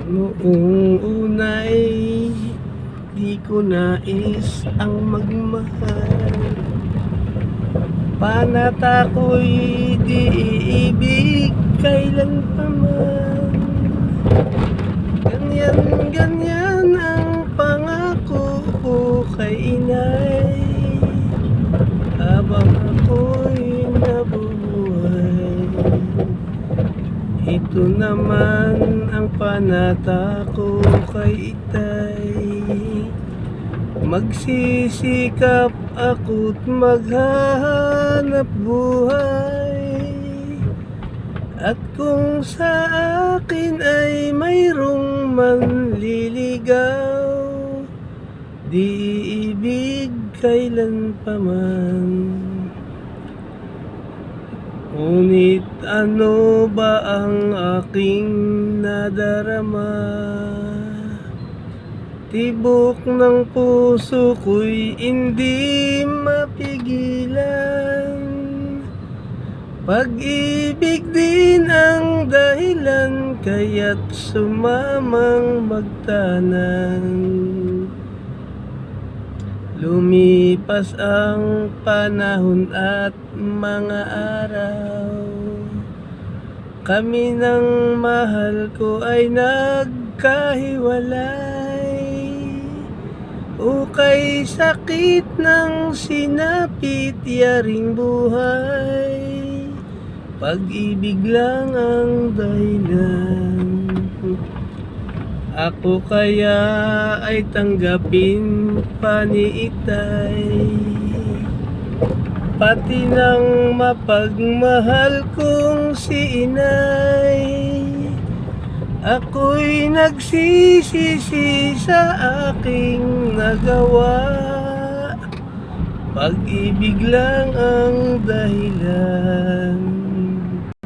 Noong una'y di ko nais ang magmahal, panata ko'y di iibig kailanpaman. Ganyan ang pangako ko kay inay, habang ako'y nabubuhay. Ito naman ang panata ko kay itay, magsisikap ako't maghahanap buhay. At kung sa akin ay mayroong manliligaw, di ibig kailanpaman. Ngunit ano ba ang aking nadarama? Tibok ng puso ko'y hindi mapigilan. Pag-ibig din ang dahilan, kaya't sumamang magtanan. Lumipas ang panahon at mga araw, kami ng mahal ko ay nagkahiwalay. Ukay sakit ng sinapit, yaring buhay, pag-ibig lang ang dahilan. Ako kaya ay tanggapin pa ni itay, pati ng mapagmahal kong si inay. Ako'y nagsisisi sa aking nagawa, pag-ibig lang ang dahilan.